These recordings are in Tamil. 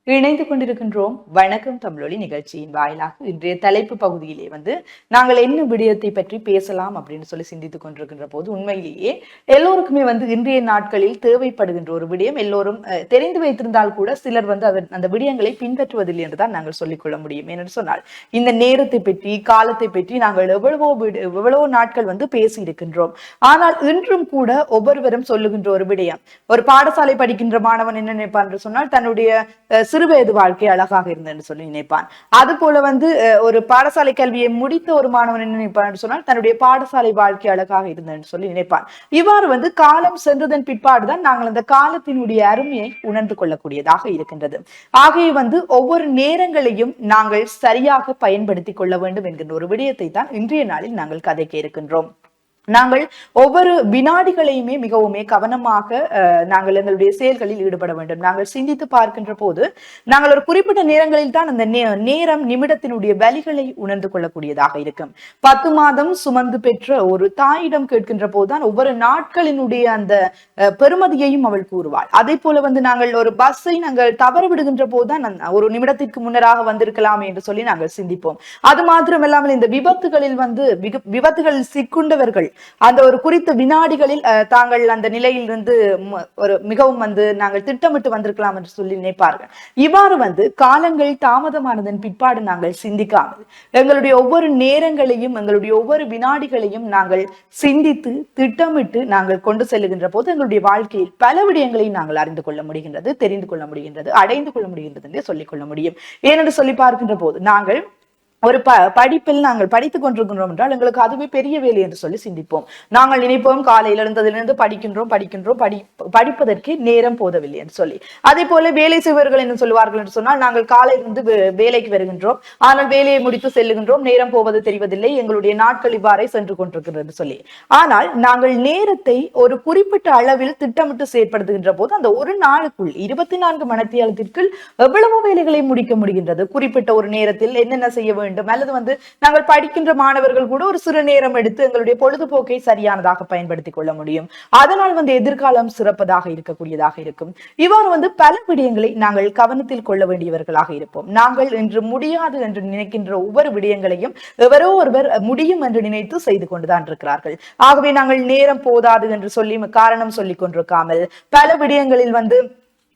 இணைந்து கொண்டிருக்கின்றோம் வணக்கம் தமிழொலி நிகழ்ச்சியின் வாயிலாக இன்றைய தலைப்பு பகுதியிலே நாங்கள் என்ன விடயத்தை பற்றி பேசலாம் அப்படின்னு சொல்லி சிந்தித்துக் கொண்டிருக்கின்ற போது உண்மையிலேயே எல்லோருக்குமே இன்றைய நாட்களில் தேவைப்படுகின்ற ஒரு விடயம். எல்லோரும் தெரிந்து வைத்திருந்தால் கூட சிலர் அந்த விடயங்களை பின்பற்றுவதில்லை என்றுதான் நாங்கள் சொல்லிக்கொள்ள முடியும். ஏனென்று சொன்னால் இந்த நேரத்தை பற்றி காலத்தை பற்றி நாங்கள் எவ்வளவோ நாட்கள் பேசி இருக்கின்றோம். ஆனால் இன்றும் கூட ஒவ்வொருவரும் சொல்லுகின்ற ஒரு விடயம், ஒரு பாடசாலை படிக்கின்ற மாணவன் என்ன நினைப்பான் என்று சொன்னால் தன்னுடைய சிறுவயது வாழ்க்கை அழகாக இருந்ததுன்னு சொல்லி நினைப்பான். அது போல ஒரு பாடசாலை கல்வியை முடித்த ஒரு மாணவன் என்ன நினைப்பான் சொன்னால் தன்னுடைய பாடசாலை வாழ்க்கை அழகாக இருந்ததுன்னு சொல்லி நினைப்பான். இவ்வாறு காலம் சென்றதன் பிற்பாடுதான் நாங்கள் அந்த காலத்தினுடைய அருமையை உணர்ந்து கொள்ளக்கூடியதாக இருக்கின்றது. ஆகவே ஒவ்வொரு நேரங்களையும் நாங்கள் சரியாக பயன்படுத்திக் கொள்ள வேண்டும் என்கின்ற ஒரு விடயத்தை தான் இன்றைய நாளில் நாங்கள் கதைக்க இருக்கின்றோம். நாங்கள் ஒவ்வொரு வினாடிகளையுமே மிகவுமே கவனமாக நாங்கள் எங்களுடைய செயல்களில் ஈடுபட வேண்டும். நாங்கள் சிந்தித்து பார்க்கின்ற போது நாங்கள் ஒரு குறிப்பிட்ட நேரங்களில் தான் அந்த நேரம் நிமிடத்தினுடைய வலிகளை உணர்ந்து கொள்ளக்கூடியதாக இருக்கும். 10 மாதம் சுமந்து பெற்ற ஒரு தாயிடம் கேட்கின்ற போதுதான் ஒவ்வொரு நாட்களினுடைய அந்த பெருமதியையும் அவள் கூறுவாள். அதே போல நாங்கள் ஒரு பஸ்ஸை நாங்கள் தவற விடுகின்ற போதுதான் ஒரு நிமிடத்திற்கு முன்னராக வந்திருக்கலாம் என்று சொல்லி நாங்கள் சிந்திப்போம். அது மாத்திரமில்லாமல் இந்த விபத்துகளில் சிக்குண்டவர்கள் அந்த ஒரு குறித்த வினாடிகளில் தாங்கள் அந்த நிலையில் இருந்து ஒரு மிகவும் நாங்கள் திட்டமிட்டு வந்திருக்கலாம் என்று சொல்லி நினைப்பார்கள். இவ்வாறு காலங்கள் தாமதமானதன் பிற்பாடு நாங்கள் சிந்திக்காமல் எங்களுடைய ஒவ்வொரு நேரங்களையும் எங்களுடைய ஒவ்வொரு வினாடிகளையும் நாங்கள் சிந்தித்து திட்டமிட்டு நாங்கள் கொண்டு செல்லுகின்ற போது எங்களுடைய வாழ்க்கையில் பல விடயங்களையும் நாங்கள் அறிந்து கொள்ள முடிகின்றது, தெரிந்து கொள்ள முடிகின்றது, அடைந்து கொள்ள முடிகின்றது என்றே சொல்லிக் கொள்ள முடியும். ஏனென்று சொல்லி பார்க்கின்ற போது நாங்கள் ஒரு படிப்பில் நாங்கள் படித்துக் கொண்டிருக்கின்றோம் என்றால் எங்களுக்கு அதுவே பெரிய வேலை என்று சொல்லி சிந்திப்போம். நாங்கள் நினைப்போம் காலையில் எழுந்ததிலிருந்து படிப்பதற்கு நேரம் போதவில்லை என்று சொல்லி. அதே போல வேலை செய்வர்கள் என்று சொல்லுவார்கள் என்று சொன்னால் நாங்கள் காலையிலிருந்து வேலைக்கு வருகின்றோம், ஆனால் வேலையை முடித்து செல்லுகின்றோம், நேரம் போவது தெரிவதில்லை, எங்களுடைய நாட்கள் இவ்வாறே சென்று கொண்டிருக்கிறது சொல்லி. ஆனால் நாங்கள் நேரத்தை ஒரு குறிப்பிட்ட அளவில் திட்டமிட்டு செயற்படுத்துகின்ற போது அந்த ஒரு நாளுக்குள் 24 மணித்தியாலத்திற்குள் எவ்வளவு வேலைகளை முடிக்க முடிகின்றது. குறிப்பிட்ட ஒரு நேரத்தில் என்னென்ன செய்ய வேண்டும், அல்லது நாங்கள் படிக்கின்ற மாணவர்கள் கூட ஒரு சிறு நேரம் எடுத்து எங்களுடைய பொழுதுபோக்கை சரியானதாக பயன்படுத்திக் கொள்ள முடியும். அதனால் எதிர்காலம் சிறப்பதாக இருக்கக்கூடியதாக இருக்கும். இவ்வாறு பல விடயங்களை நாங்கள் கவனத்தில் கொள்ள வேண்டியவர்களாக இருப்போம். நாங்கள் இன்று முடியாது என்று நினைக்கின்ற ஒவ்வொரு விடயங்களையும் எவரோ ஒருவர் முடியும் என்று நினைத்து செய்து கொண்டுதான் இருக்கிறார்கள். ஆகவே நாங்கள் நேரம் போதாது என்று சொல்லி காரணம் சொல்லிக் கொண்டிருக்காமல் பல விடயங்களில்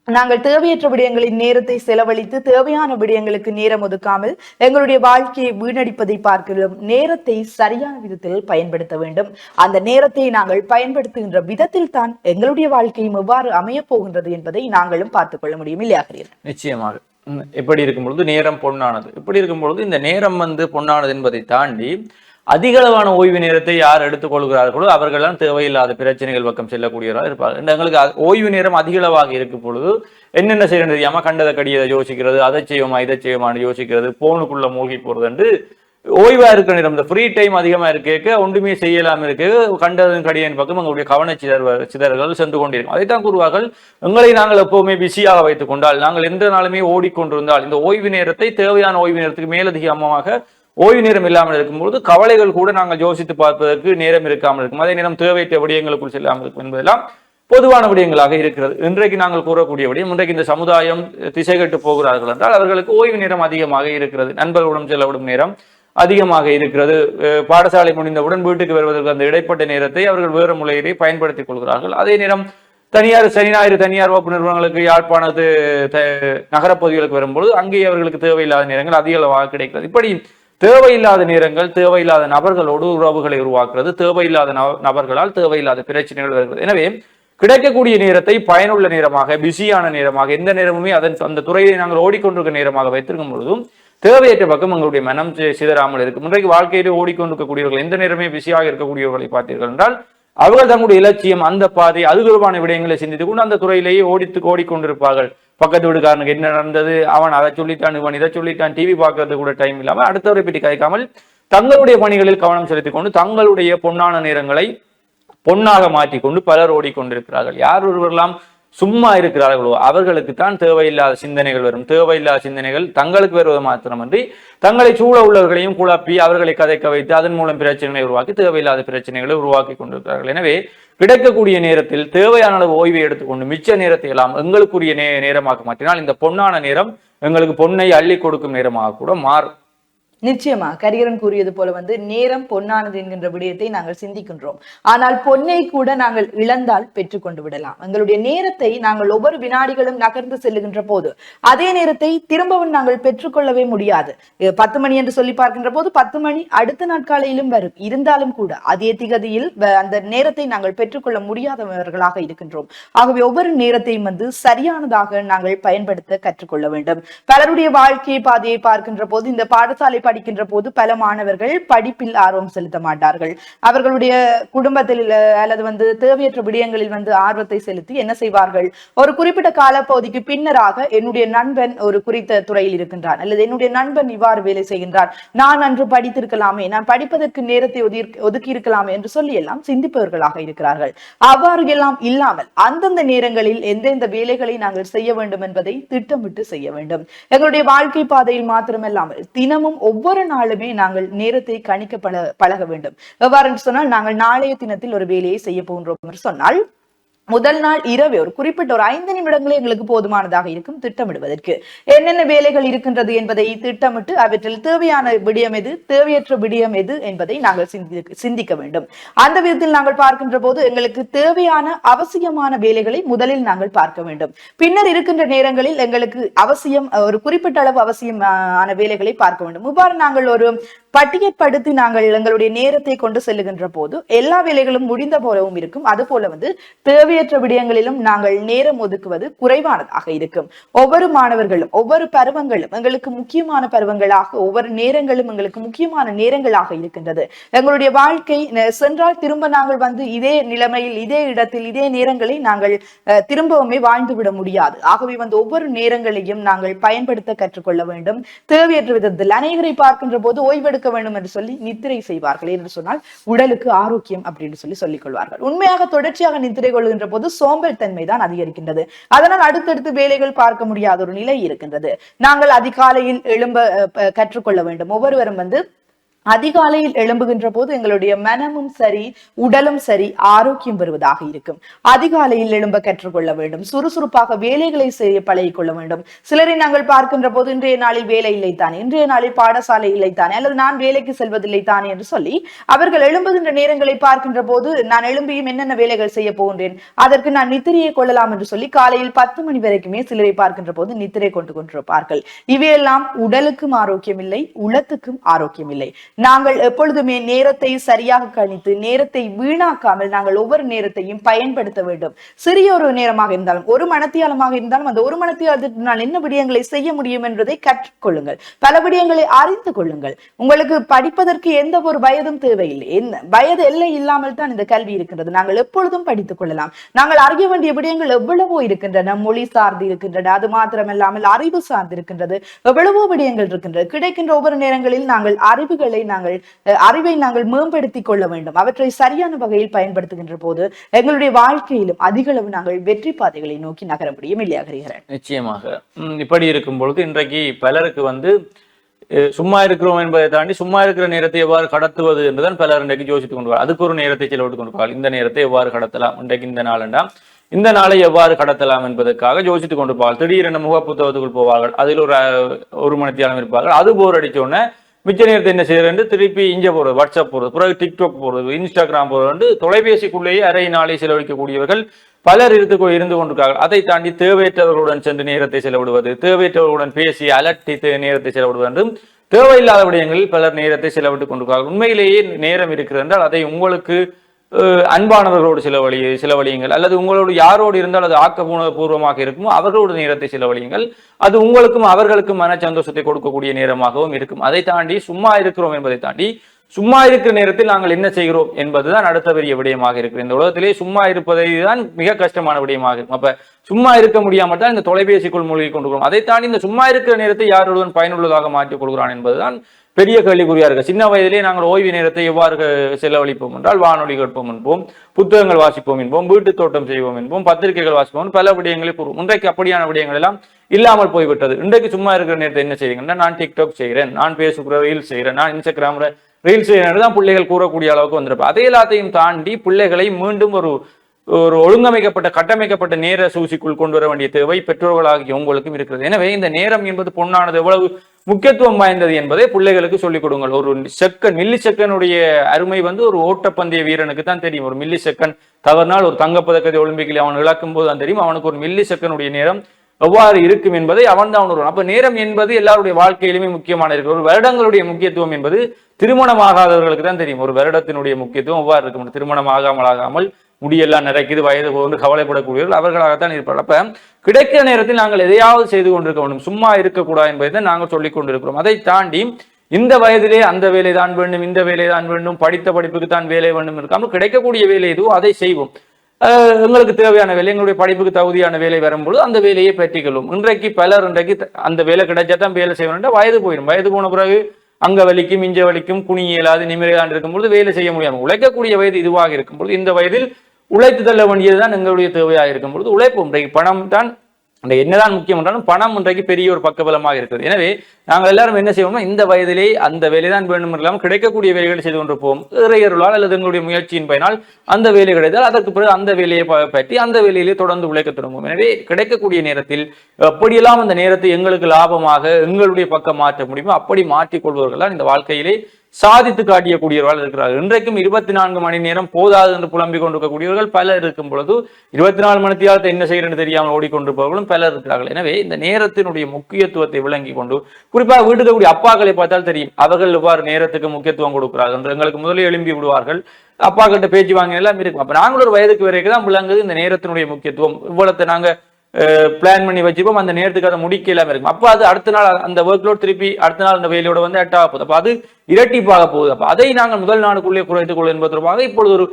நாங்கள் தேவையற்ற விடயங்களின் நேரத்தை செலவழித்து தேவையான விடயங்களுக்கு நேரம் ஒதுக்காமல் எங்களுடைய வாழ்க்கையை வீணடிப்பதை பார்க்கிறோம். நேரத்தை சரியான விதத்தில் பயன்படுத்த வேண்டும். அந்த நேரத்தை நாங்கள் பயன்படுத்துகின்ற விதத்தில் தான் எங்களுடைய வாழ்க்கையும் எவ்வாறு அமைய போகின்றது என்பதை நாங்களும் பார்த்துக் கொள்ள முடியும், இல்லையா? நிச்சயமாக. எப்படி இருக்கும் பொழுது நேரம் பொன்னானது, இப்படி இருக்கும் பொழுது இந்த நேரம் பொன்னானது என்பதை தாண்டி அதிகளவான ஓய்வு நேரத்தை யார் எடுத்துக்கொள்கிறார்களோ அவர்கள்லாம் தேவையில்லாத பிரச்சனைகள் பக்கம் செல்லக்கூடியவராக இருப்பார்கள். எங்களுக்கு ஓய்வு நேரம் அதிகளவாக இருக்கும் பொழுது என்னென்ன செய்யறது தெரியாம கண்டதை கடியதை யோசிக்கிறது, அதை செய்வோமா இதை செய்வோமான்னு யோசிக்கிறது, போனுக்குள்ள மூழ்கி போறது என்று ஓய்வா இருக்கிற நேரம் இந்த ஃப்ரீ டைம் அதிகமா இருக்க ஒன்றுமே செய்யலாம் இருக்கு கண்டதன் கடியின் பக்கம் எங்களுடைய கவன சிதறல்கள் சென்று கொண்டிருக்கும். அதைத்தான் கூறுவார்கள், எங்களை நாங்கள் எப்பவுமே பிஸியாக வைத்துக் கொண்டால், நாங்கள் எந்த நாளுமே ஓடிக்கொண்டிருந்தால் இந்த ஓய்வு நேரத்தை தேவையான ஓய்வு நேரத்துக்கு மேலதிகமாக ஓய்வு நேரம் இல்லாமல் இருக்கும்போது கவலைகள் கூட நாங்கள் யோசித்து பார்ப்பதற்கு நேரம் இருக்காமல் இருக்கும். அதே நேரம் தேவையற்ற விடயங்களுக்குள் செல்லாமல் இருக்கும் என்பதெல்லாம் பொதுவான விடயங்களாக இருக்கிறது. இன்றைக்கு நாங்கள் கூறக்கூடிய விடயம், இன்றைக்கு இந்த சமுதாயம் திசை கட்டு போகிறார்கள் என்றால் அவர்களுக்கு ஓய்வு நேரம் அதிகமாக இருக்கிறது, நண்பர்களுடன் செல்லவிடும் நேரம் அதிகமாக இருக்கிறது. பாடசாலை முடிந்தவுடன் வீட்டுக்கு வருவதற்கு அந்த இடைப்பட்ட நேரத்தை அவர்கள் வேறு முறையிலே பயன்படுத்திக் கொள்கிறார்கள். அதே நேரம் சனி ஞாயிறு தனியார் வகுப்பு நிறுவனங்களுக்கு யாழ்ப்பாணத்து நகரப்பகுதிகளுக்கு வரும்போது அங்கே அவர்களுக்கு தேவையில்லாத நேரங்கள் அதிக அளவாக கிடைக்கிறது. இப்படி தேவையில்லாத நேரங்கள் தேவையில்லாத நபர்களோடு உறவுகளை உருவாக்குறது, தேவையில்லாத நபர்களால் தேவையில்லாத பிரச்சனைகள் வருகிறது. எனவே கிடைக்கக்கூடிய நேரத்தை பயனுள்ள நேரமாக, பிஸியான நேரமாக, எந்த நேரமுமே அந்த துறையை நாங்கள் ஓடிக்கொண்டிருக்க நேரமாக வைத்திருக்கும் பொழுதும் தேவையற்ற பக்கம் எங்களுடைய மனம் சிதறாமல் இருக்கும். இன்றைக்கு வாழ்க்கையிலே ஓடிக்கொண்டிருக்கக்கூடியவர்கள் எந்த நேரமே பிஸியாக இருக்கக்கூடியவர்களை பார்த்தீர்கள் என்றால் அவர்கள் தங்களுடைய இலட்சியம் அந்த பாதை அது தொடர்பான விடயங்களை சிந்தித்துக் கொண்டு அந்த துறையிலேயே ஓடிக்கொண்டிருப்பார்கள். பக்கத்து வீடுக்காரனுக்கு என்ன நடந்தது, அவன் அதை சொல்லித்தான், இவன் இதை சொல்லித்தான், டிவி பார்க்கறது கூட டைம் இல்லாமல் அடுத்தவரை பற்றி கேட்காமல் தங்களுடைய பணிகளில் கவனம் செலுத்திக் கொண்டு தங்களுடைய பொன்னான நேரங்களை பொன்னாக மாற்றிக்கொண்டு பலர் ஓடிக்கொண்டிருக்கிறார்கள். யார் ஒருவரெல்லாம் சும்மா இருக்கிறார்களோ அவர்களுக்கு தான் தேவையில்லாத சிந்தனைகள் வரும். தேவையில்லாத சிந்தனைகள் தங்களுக்கு வருவது மாத்திரமன்றி தங்களை சூழ உள்ளவர்களையும் குழப்பி அவர்களை கதைக்க வைத்து அதன் மூலம் பிரச்சனைகளை உருவாக்கி தேவையில்லாத பிரச்சனைகளை உருவாக்கி கொண்டிருக்கிறார்கள். எனவே கிடைக்கக்கூடிய நேரத்தில் தேவையான அளவு ஓய்வை எடுத்துக்கொண்டு மிச்ச நேரத்தை எல்லாம் எங்களுக்குரிய நேரமாக மாற்றினால் இந்த பொன்னான நேரம் எங்களுக்கு பொன்னை அள்ளி கொடுக்கும் நேரமாக கூட மாறும். நிச்சயமா கரிகரன் கூறியது போல வந்து நேரம் பொன்னானது என்கின்ற விடயத்தை நாங்கள் சிந்திக்கின்றோம். ஆனால் பொன்னை கூட நாங்கள் இழந்தால் பெற்றுக்கொண்டு விடலாம். எங்களுடைய நேரத்தை நாங்கள் ஒவ்வொரு வினாடிகளும் நகர்ந்து செல்லுகின்ற போது அதே நேரத்தை திரும்பவும் நாங்கள் பெற்றுக்கொள்ளவே முடியாது. 10 மணி என்று சொல்லி பார்க்கின்ற போது 10 மணி அடுத்த நாட்காலையிலும் வரும். இருந்தாலும் கூட அதே திகதியில் அந்த நேரத்தை நாங்கள் பெற்றுக்கொள்ள முடியாதவர்களாக இருக்கின்றோம். ஆகவே ஒவ்வொரு நேரத்தையும் வந்து சரியானதாக நாங்கள் பயன்படுத்த கற்றுக்கொள்ள வேண்டும். பலருடைய வாழ்க்கை பாதையை பார்க்கின்ற போது இந்த பாடசாலை படிக்கின்ற போது பல மாணவர்கள் படிப்பில் ஆர்வம் செலுத்த மாட்டார்கள். அவர்களுடைய குடும்பத்தில் அல்லது வந்து தேவையற்ற விடயங்களில் வந்து ஆர்வத்தை செலுத்தி என்ன செய்வார்கள், ஒரு குறிப்பிட்ட காலப்பகுதிக்கு பின்னராக என்னுடைய நண்பன் ஒரு குறித்த துறையில் இருக்கின்றான் அல்லது என்னுடைய நண்பன் இவ்வாறு வேலை செய்கின்றான், நான் அன்று படித்திருக்கலாமே, நான் படிப்பதற்கு நேரத்தை ஒதுக்கி இருக்கலாமே என்று சொல்லி எல்லாம் சிந்திப்பவர்களாக இருக்கிறார்கள். அவ்வாறு எல்லாம் இல்லாமல் அந்தந்த நேரங்களில் எந்தெந்த வேலைகளை நாங்கள் செய்ய வேண்டும் என்பதை திட்டமிட்டு செய்ய வேண்டும். எங்களுடைய வாழ்க்கை பாதையில் மாத்திரமல்லாமல் தினமும் ஒவ்வொரு நாளுமே நாங்கள் நேரத்தை கணிக்க பழக வேண்டும். எவ்வாறு என்று சொன்னால், நாங்கள் நாளைய தினத்தில் ஒரு வேலையை செய்ய போகின்றோம் என்று சொன்னால் முதல் நாள் இரவே ஒரு குறிப்பிட்ட ஒரு 5 நிமிடங்களே எங்களுக்கு போதுமானதாக இருக்கும் திட்டமிடுவதற்கு. என்னென்ன வேலைகள் இருக்கின்றது என்பதை திட்டமிட்டு அவற்றில் தேவையான விடயம் எது, தேவையற்ற விடயம் எது என்பதை நாங்கள் சிந்திக்க வேண்டும். அந்த விதத்தில் நாங்கள் பார்க்கின்ற போது எங்களுக்கு தேவையான அவசியமான வேலைகளை முதலில் நாங்கள் பார்க்க வேண்டும். பின்னர் இருக்கின்ற நேரங்களில் எங்களுக்கு அவசியம் ஒரு குறிப்பிட்ட அளவு அவசியமான வேலைகளை பார்க்க வேண்டும். இவ்வாறு நாங்கள் ஒரு பட்டியற்படுத்தி நாங்கள் எங்களுடைய நேரத்தை கொண்டு செல்லுகின்ற போது எல்லா வேலைகளும் முடிந்த போலவும் இருக்கும். அது போல வந்து தேவையற்ற விடயங்களிலும் நாங்கள் நேரம் ஒதுக்குவது குறைவானதாக இருக்கும். ஒவ்வொரு மாணவர்களும் ஒவ்வொரு பருவங்களும் எங்களுக்கு முக்கியமான பருவங்களாக, ஒவ்வொரு நேரங்களும் எங்களுக்கு முக்கியமான நேரங்களாக இருக்கின்றது. எங்களுடைய வாழ்க்கை சென்றால் திரும்ப நாங்கள் வந்து இதே நிலைமையில் இதே இடத்தில் இதே நேரங்களை நாங்கள் திரும்பவுமே வாழ்ந்துவிட முடியாது. ஆகவே வந்து ஒவ்வொரு நேரங்களையும் நாங்கள் பயன்படுத்த கற்றுக்கொள்ள வேண்டும். தேவையற்ற விதத்தில் அநேகரை பார்க்கின்ற போது ஓய்வெடுக்க வேண்டும் என்று சொல்லி நித்திரை செய்வார்கள். என்று சொன்னால் உடலுக்கு ஆரோக்கியம் அப்படின்னு சொல்லிக் கொள்வார்கள். உண்மையாக தொடர்ச்சியாக நித்திரை கொள்கின்ற போது சோம்பல் தன்மை தான் அதிகரிக்கின்றது. அதனால் அடுத்தடுத்து வேலைகள் பார்க்க முடியாத ஒரு நிலை இருக்கின்றது. நாங்கள் அதிகாலையில் எழும்ப கற்றுக்கொள்ள வேண்டும். ஒவ்வொருவரும் வந்து அதிகாலையில் எழும்புகின்ற போது எங்களுடைய மனமும் சரி உடலும் சரி ஆரோக்கியம் பெறுவதாக இருக்கும். அதிகாலையில் எழும்ப கற்றுக்கொள்ள வேண்டும். சுறுசுறுப்பாக வேலைகளை செய்ய பழகிக் கொள்ள வேண்டும். சிலரை நாங்கள் பார்க்கின்ற போது இன்றைய நாளில் வேலை இல்லைத்தானே, இன்றைய நாளில் பாடசாலை இல்லைத்தானே, அல்லது நான் வேலைக்கு செல்வதில்லை தானே என்று சொல்லி அவர்கள் எழும்புகின்ற நேரங்களை பார்க்கின்ற போது நான் எழும்பியும் என்னென்ன வேலைகள் செய்ய போகின்றேன், அதற்கு நான் நித்திரையை கொள்ளலாம் என்று சொல்லி காலையில் 10 மணி வரைக்குமே சிலரை பார்க்கின்ற போது நித்திரை கொண்டிருப்பார்கள். இவையெல்லாம் உடலுக்கும் ஆரோக்கியம் இல்லை, உளத்துக்கும் ஆரோக்கியம் இல்லை. நாங்கள் எப்பொழுதுமே நேரத்தை சரியாக கணித்து நேரத்தை வீணாக்காமல் நாங்கள் ஒவ்வொரு நேரத்தையும் பயன்படுத்த வேண்டும். சிறிய ஒரு நேரமாக இருந்தாலும், ஒரு மணித்தியாலமாக இருந்தாலும் அந்த ஒரு மணித்தியாலத்துக்கு நான் என்ன விடயங்களை செய்ய முடியும் என்பதை கற்றுக்கொள்ளுங்கள். பல விடயங்களை அறிந்து கொள்ளுங்கள். உங்களுக்கு படிப்பதற்கு எந்த ஒரு வயதும் தேவையில்லை. வயது எல்லை இல்லாமல் தான் இந்த கல்வி இருக்கின்றது. நாங்கள் எப்பொழுதும் படித்துக் கொள்ளலாம். நாங்கள் அறிய வேண்டிய விடயங்கள் எவ்வளவோ இருக்கின்றன. மொழி சார்ந்து இருக்கின்றன, அது மாத்திரமல்லாமல் அறிவு சார்ந்து இருக்கின்றது, எவ்வளவோ விடயங்கள் இருக்கின்றது. கிடைக்கின்ற ஒவ்வொரு நேரங்களில் நாங்கள் அறிவை நாங்கள் மேம்படுத்திக் கொள்ள வேண்டும். அவற்றை சரியான வகையில் பயன்படுத்துகின்ற போது எங்களுடைய வாழ்க்கையிலும் அதிக அளவு நாங்கள் வெற்றி பாதைகளை நோக்கி நகர முடியும். இல்லையா ஹரிஹரன்? நிச்சயமாக. இப்படி இருக்கும் பொழுது இன்றைக்கு பலருக்கு வந்து சும்மா இருக்கிறோம் என்பதை தாண்டி சும்மா இருக்கிற நேரத்தை எவ்வாறு கடத்துவது என்றுதான் பலர் இன்றைக்கு யோசித்துக் கொண்டிருப்பார். அதுக்கு ஒரு நேரத்தை செலவிட்டுக் கொண்டிருப்பார்கள். இந்த நேரத்தை எவ்வாறு கடத்தலாம், இன்றைக்கு இந்த நாளண்டா இந்த நாளை எவ்வாறு கடத்தலாம் என்பதற்காக யோசித்துக் கொண்டிருப்பார்கள். திடீரென முக புத்தகத்துக்குள் போவார்கள். அதில் ஒரு மணித்தியாலம் இருப்பார்கள். அது போர் அடிச்சோடனே மிச்ச நேரத்தை என்ன செய்யறது, திருப்பி இங்க போறது, வாட்ஸ்அப் போறது, பிறகு டிக்டாக் போறது, இன்ஸ்டாகிராம் போறது, தொலைபேசிக்குள்ளேயே அரை நாளை செலவழிக்கக்கூடியவர்கள் பலர் இருந்து கொண்டிருக்கிறார்கள். அதை தாண்டி தேவையற்றவர்களுடன் சென்று நேரத்தை செலவிடுவது, தேவையற்றவர்களுடன் பேசி அலட்டி நேரத்தை செலவிடுவது என்றும் தேவையில்லாத விடயங்களில் பலர் நேரத்தை செலவிட்டுக் கொண்டிருக்கிறார்கள். உண்மையிலேயே நேரம் இருக்கிறது என்றால் அதை உங்களுக்கு அன்பானவர்களோடு செலவழியுங்கள், அல்லது உங்களோடு யாரோடு இருந்தால் அது ஆக்கப்பூர்வமாக இருக்குமோ அவர்களோடு நேரத்தை செலவழியுங்கள். அது உங்களுக்கும் அவர்களுக்கும் மன சந்தோஷத்தை கொடுக்கக்கூடிய நேரமாகவும் இருக்கும். அதை தாண்டி சும்மா இருக்கிறோம் என்பதை தாண்டி சும்மா இருக்கிற நேரத்தில் நாங்கள் என்ன செய்கிறோம் என்பதுதான் அடுத்த பெரிய விடயமாக இருக்கு. இந்த உலகத்திலே சும்மா இருப்பதை தான் மிக கஷ்டமான விடயமாக இருக்கும். அப்ப சும்மா இருக்க முடியாமல் தான் இந்த தொலைபேசிக்குள் மூழ்கி கொண்டிருக்கிறோம். அதை தாண்டி இந்த சும்மா இருக்கிற நேரத்தை யாருடன் பயனுள்ளதாக மாற்றிக் கொள்கிறான் என்பதுதான் பெரிய கேள்விக்குறியா இருக்கு. சின்ன வயதிலே நாங்கள் ஓய்வு நேரத்தை எவ்வாறு செலவழிப்போம் என்றால் வானொலி கேட்போம் என்போம், புத்தகங்கள் வாசிப்போம் என்போம், வீட்டு தோட்டம் செய்வோம் என்போம், பத்திரிகைகள் வாசிப்போம், பல விடயங்களை கூறுவோம். இன்றைக்கு அப்படியான விடயங்கள் எல்லாம் இல்லாமல் போய்விட்டது. இன்றைக்கு சும்மா இருக்கிற நேரத்தை என்ன செய்யுங்கன்னா, நான் டிக்டாக் செய்கிறேன், நான் பேசுகிற ரீல்ஸ் செய்கிறேன், நான் இன்ஸ்டாகிராம்ல ரீல்ஸ் செய்கிறேன் தான் பிள்ளைகள் கூறக்கூடிய அளவுக்கு வந்திருப்பேன். அதை எல்லாத்தையும் தாண்டி பிள்ளைகளை மீண்டும் ஒரு ஒழுங்கமைக்கப்பட்ட கட்டமைக்கப்பட்ட நேர சூழ்ச்சிக்குள் கொண்டு வர வேண்டிய தேவை பெற்றோர்களாகிய உங்களுக்கும் இருக்கிறது. எனவே இந்த நேரம் என்பது பொன்னானது எவ்வளவு முக்கியத்துவம் வாய்ந்தது என்பதை பிள்ளைகளுக்கு சொல்லிக் கொடுங்கள். ஒரு செகண்ட் மில்லி செகண்டுடைய அருமை ஒரு ஓட்டப்பந்தய வீரனுக்கு தான் தெரியும். ஒரு மில்லி செகண்ட் தவறினால் ஒரு தங்கப்பதக்கத்தை ஒலிம்பிக்கில் அவன் இழக்கும் போது தான் தெரியும் அவனுக்கு ஒரு மில்லி செகண்டுடைய நேரம் எவ்வாறு இருக்கும் என்பதை அவன் தான் உணர்வான். அப்ப நேரம் என்பது எல்லாருடைய வாழ்க்கையிலுமே முக்கியமான இருக்கு. ஒரு வருடங்களுடைய முக்கியத்துவம் என்பது திருமணமாகாதவர்களுக்கு தான் தெரியும். ஒரு வருடத்தினுடைய முக்கியத்துவம் எவ்வாறு இருக்கும். திருமணம் ஆகாமல் முடியெல்லாம் நிறைக்குது, வயது போன்று கவலைப்படக்கூடியவர்கள் அவர்களாகத்தான் இருப்பார்கள். அப்ப கிடைக்கிற நேரத்தில் நாங்கள் எதையாவது செய்து கொண்டிருக்க வேண்டும், சும்மா இருக்கக்கூடாது என்பதை தான் நாங்கள் சொல்லிக் கொண்டிருக்கிறோம். அதை தாண்டி இந்த வயதிலே அந்த வேலை தான் வேண்டும், இந்த வேலை தான் வேண்டும், படித்த படிப்புக்கு தான் வேலை வேண்டும் இருக்காமல் கிடைக்கக்கூடிய வேலை எதுவோ அதை செய்வோம். எங்களுக்கு தேவையான வேலை, எங்களுடைய படிப்புக்கு தகுதியான வேலை வரும்போது அந்த வேலையை பெற்றுக்கொள்வோம். இன்றைக்கு பலர் அந்த வேலை கிடைச்சாதான் வேலை செய்யணும், வயது போயிடும். வயது போன பிறகு அங்க வலிக்கும், இஞ்ச வலிக்கும், குனி இயலாது, நிமிரையாண்டு இருக்கும்போது வேலை செய்ய முடியாது. உழைக்கக்கூடிய வயது இதுவாக இருக்கும்போது இந்த வயதில் உழைத்து தள்ள வேண்டியதுதான் எங்களுடைய தேவையாக இருக்கும் பொழுது உழைப்போம். இன்றைக்கு பணம் தான் என்னதான் முக்கியம் என்றாலும் பணம் இன்றைக்கு பெரிய ஒரு பக்கபலமாக இருக்கிறது. எனவே நாங்கள் எல்லாரும் என்ன செய்வோம்னா இந்த வயதிலே அந்த வேலைதான் வேண்டும் இல்லாமல் கிடைக்கக்கூடிய வேலைகளை செய்து கொண்டிருப்போம். இறையருளால் அல்லது எங்களுடைய முயற்சியின் பயனால் அந்த வேலை கிடைத்தால் அதற்கு பிறகு அந்த வேலையை பற்றி அந்த வேலையிலே தொடர்ந்து உழைக்க தொடங்குவோம். எனவே கிடைக்கக்கூடிய நேரத்தில் எப்படியெல்லாம் அந்த நேரத்தை எங்களுக்கு லாபமாக எங்களுடைய பக்கம் மாற்ற முடியுமோ அப்படி மாற்றிக் கொள்பவர்கள் இந்த வாழ்க்கையிலே சாதித்து காட்டியக்கூடியவர்கள் இருக்கிறார்கள். இன்றைக்கும் 24 மணி நேரம் போதாது என்று புலம்பிக் கொண்டிருக்கக்கூடியவர்கள் பலர் இருக்கும் பொழுது 24 மணி நேரத்தை என்ன செய்யறேன்னு தெரியாமல் ஓடிக்கொண்டிருப்பவர்களும் பலர் இருக்கிறார்கள். எனவே இந்த நேரத்தினுடைய முக்கியத்துவத்தை விளங்கி கொண்டு குறிப்பாக வீட்டுக்கு கூடிய அப்பாக்களை பார்த்தால் தெரியும் அவர்கள் எவ்வாறு நேரத்துக்கு முக்கியத்துவம் கொடுக்கிறார்கள் என்று. எங்களுக்கு முதலில் எழும்பி விடுவார்கள், அப்பா கிட்ட பேச்சு வாங்க எல்லாம் இருக்கும். அப்ப நாங்கள் ஒரு வயதுக்கு வரைக்கும் தான் விளங்குது இந்த நேரத்தினுடைய முக்கியத்துவம். இவ்வளத்தை நாங்க பிளான் பண்ணி வச்சுப்போம், அந்த நேரத்துக்கு அதை முடிக்க இல்லாம இருக்கும். அப்ப அது அடுத்த நாள் அந்த ஒர்க் லோட் திருப்பி அடுத்த நாள் அந்த வேலையோட எட்டாக போகுது. அப்ப அது இரட்டிப்பாக போகுது. அப்ப அதை நாங்கள் முதல் நாளுக்குள்ளே குறைத்துக் கொள்ளும் என்பது தொடர்பாக இப்பொழுது ஒரு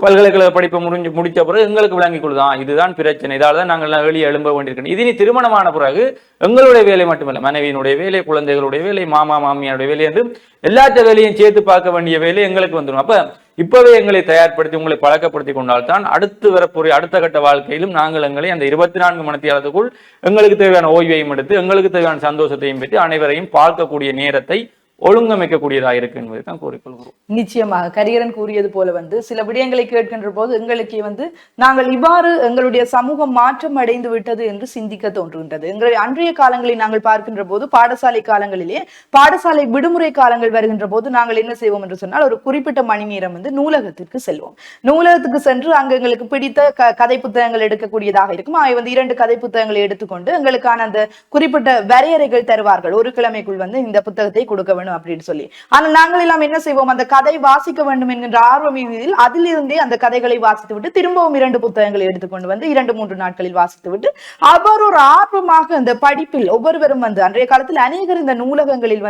பல்கலைக்கழக படிப்பை முடிச்ச பிறகு எங்களுக்கு விளங்கிக் கொள்ளுதான் இதுதான் பிரச்சனை, இதால் தான் நாங்கள் வெளியே எழும்ப வேண்டியிருக்கோம். இது நீ திருமணமான பிறகு எங்களுடைய வேலை மட்டுமல்ல, மனைவியினுடைய வேலை, குழந்தைகளுடைய வேலை, மாமா மாமியாருடைய வேலை என்று எல்லாத்த வேலையும் சேர்த்து பார்க்க வேண்டிய வேலை எங்களுக்கு வந்துடும். அப்ப இப்பவே எங்களை தயார்படுத்தி உங்களை பழக்கப்படுத்தி கொண்டால்தான் அடுத்து வரப்போற அடுத்த கட்ட வாழ்க்கையிலும் நாங்கள் எங்களை அந்த 24 மணி நேரத்துக்குள் எங்களுக்கு தேவையான ஓய்வையும் எடுத்து எங்களுக்கு தேவையான சந்தோஷத்தையும் பெற்று அனைவரையும் பார்க்கக்கூடிய நேரத்தை ஒழுங்கமைக்கக்கூடியதாக இருக்கு என்பதை தான் கூறிக்கொள்கிறோம். நிச்சயமாக கரியரன் கூறியது போல சில விடயங்களை கேட்கின்ற போது எங்களுக்கு நாங்கள் இவ்வாறு எங்களுடைய சமூகம் மாற்றம் அடைந்து விட்டது என்று சிந்திக்க தோன்றுகின்றது. எங்களுடைய அன்றைய காலங்களை நாங்கள் பார்க்கின்ற போது பாடசாலை காலங்களிலே பாடசாலை விடுமுறை காலங்கள் வருகின்ற போது நாங்கள் என்ன செய்வோம் என்று சொன்னால் ஒரு குறிப்பிட்ட மணி நேரம் நூலகத்திற்கு செல்வோம். நூலகத்துக்கு சென்று அங்கு எங்களுக்கு பிடித்த கதை புத்தகங்கள் எடுக்கக்கூடியதாக இருக்கும். அவை 2 கதை புத்தகங்களை எடுத்துக்கொண்டு எங்களுக்கான அந்த குறிப்பிட்ட வரையறைகள் தருவார்கள். ஒரு கிழமைக்குள் இந்த புத்தகத்தை கொடுக்க வேண்டும் அப்படின்னு சொல்லி. ஆனால் நாங்கள் எல்லாம் என்ன செய்வோம், அந்த கதை வாசிக்க வேண்டும் என்கின்ற ஆர்வம் இதில் அதிலிருந்தே அந்த கதைகளை வாசித்து விட்டு திரும்பவும் 2 புத்தகங்களை எடுத்துக்கொண்டு 2-3 நாட்களில் வாசித்து விட்டு அவர் ஒரு ஆர்வமாக அந்த படிப்பில் ஒவ்வொருவரும் அன்றைய காலத்தில் அநேகர் இந்த நூலகங்களில்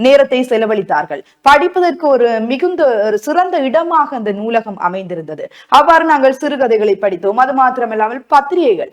நேரத்தை செலவழித்தார்கள். படிப்பதற்கு ஒரு மிகுந்த ஒரு சிறந்த இடமாக அந்த நூலகம் அமைந்திருந்தது. அவ்வாறு நாங்கள் சிறுகதைகளை படித்தோம். அது மாத்திரமில்லாமல் பத்திரிகைகள்,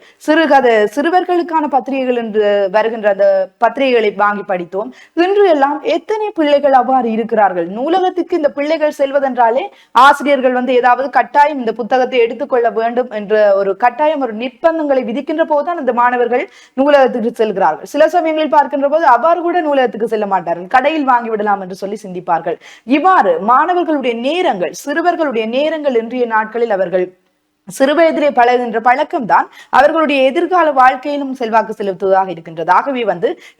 சிறுவர்களுக்கான பத்திரிகைகள் என்று வருகின்ற அந்த பத்திரிகைகளை வாங்கி படித்தோம். இன்று எல்லாம் எத்தனை பிள்ளைகள் அவ்வாறு இருக்கிறார்கள். நூலகத்துக்கு இந்த பிள்ளைகள் செல்வதென்றாலே ஆசிரியர்கள் ஏதாவது கட்டாயம் இந்த புத்தகத்தை எடுத்துக்கொள்ள வேண்டும் என்ற ஒரு கட்டாயம் ஒரு நிர்பந்தங்களை விதிக்கின்ற போதுதான் இந்த மாணவர்கள் நூலகத்துக்கு செல்கிறார்கள். சில சமயங்களில் பார்க்கின்ற போது அவ்வாறு கூட நூலகத்துக்கு செல்ல மாட்டார்கள், கடையில் வாங்கி விடலாம் என்று சொல்லி சிந்திப்பார்கள். இவ்வாறு மாணவர்களுடைய நேரங்கள், சிறுவர்களுடைய நேரங்கள் இன்றைய நாட்களில் அவர்கள் சிறுவயதிலே பழகுகின்ற பழக்கம் தான் அவர்களுடைய எதிர்கால வாழ்க்கையிலும் செல்வாக்கு செலுத்துவதாக இருக்கின்றது. ஆகவே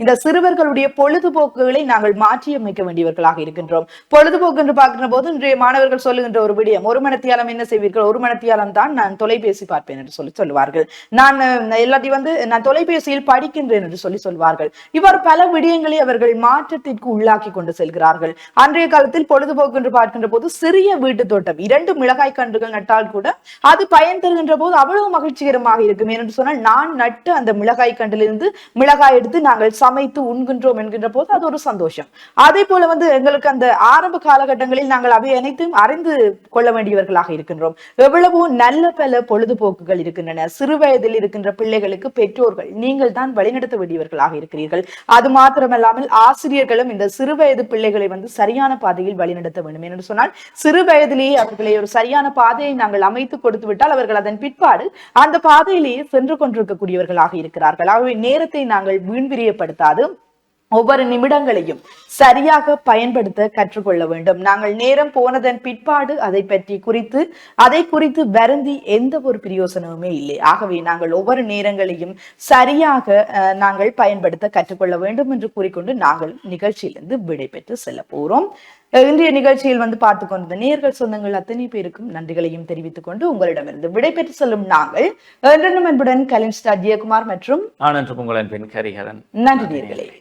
இந்த சிறுவர்களுடைய பொழுதுபோக்குகளை நாங்கள் மாற்றியமைக்க வேண்டியவர்களாக இருக்கின்றோம். பொழுதுபோக்கு என்று பார்க்கின்ற போது இன்றைய மாணவர்கள் சொல்லுகின்ற ஒரு விடயம், 1 மணித்தியாலம் என்ன செய்வீர்கள், 1 மணித்தியாலம் தான் நான் தொலைபேசி பார்ப்பேன் என்று சொல்லுவார்கள். நான் எல்லாத்தையும் நான் தொலைபேசியில் படிக்கின்றேன் என்று சொல்வார்கள். இவ்வாறு பல விடயங்களை அவர்கள் மாற்றத்திற்கு உள்ளாக்கி கொண்டு செல்கிறார்கள். அன்றைய காலத்தில் பொழுதுபோக்கு என்று பார்க்கின்ற போது சிறிய வீட்டு தோட்டம், 2 மிளகாய் கன்றுகள் நட்டால் கூட அது பயன் தருகின்ற போது அவ்வளவு மகிழ்ச்சிகரமாக இருக்கும். ஏனென்று சொன்னால் நான் நட்டு அந்த மிளகாய் கண்டிலிருந்து மிளகாய் எடுத்து நாங்கள் சமைத்து உண்கின்றோம் என்கின்ற போது அது ஒரு சந்தோஷம். அதே போல வந்து எங்களுக்கு அந்த ஆரம்ப காலகட்டங்களில் நாங்கள் அவை அனைத்தும் அறிந்து கொள்ள வேண்டியவர்களாக இருக்கின்றோம். எவ்வளவோ நல்ல பல பொழுதுபோக்குகள் இருக்கின்றன. சிறு வயதில் இருக்கின்ற பிள்ளைகளுக்கு பெற்றோர்கள் நீங்கள் தான் வழிநடத்த வேண்டியவர்களாக இருக்கிறீர்கள். அது மாத்திரமல்லாமல் ஆசிரியர்களும் இந்த சிறு வயது பிள்ளைகளை வந்து சரியான பாதையில் வழிநடத்த வேண்டும். என்று சொன்னால் சிறு வயதிலேயே அவர்களை ஒரு சரியான பாதையை நாங்கள் அமைத்து கொடுத்து விட்டால் அவர்கள் அதன் பிற்பாடு அந்த பாதையிலேயே சென்று கொண்டிருக்கக்கூடியவர்களாக இருக்கிறார்கள். ஆகவே நேரத்தை நாங்கள் வீண்விரியப்படுத்தாது ஒவ்வொரு நிமிடங்களையும் சரியாக பயன்படுத்த கற்றுக்கொள்ள வேண்டும். நாங்கள் நேரம் போனதன் பிற்பாடு அதை குறித்து வருந்தி எந்த ஒரு பிரயோசனமுமே இல்லை. ஆகவே நாங்கள் ஒவ்வொரு நேரங்களையும் சரியாக நாங்கள் பயன்படுத்த கற்றுக்கொள்ள வேண்டும் என்று கூறிக்கொண்டு நாங்கள் நிகழ்ச்சியிலிருந்து விடை பெற்று செல்ல போறோம். இன்றைய நிகழ்ச்சியில் வந்து பார்த்து கொண்ட நேயர்கள் சொந்தங்கள் அத்தனை பேருக்கும் நன்றிகளையும் தெரிவித்துக் கொண்டு உங்களிடமிருந்து விடை பெற்று செல்லும் நாங்கள் என்றும் அன்புடன் கலின் ஸ்டார் ஜெயக்குமார் மற்றும் நான் என்று உங்களின் பெண் ஹரிஹரன். நன்றி நேயர்களே.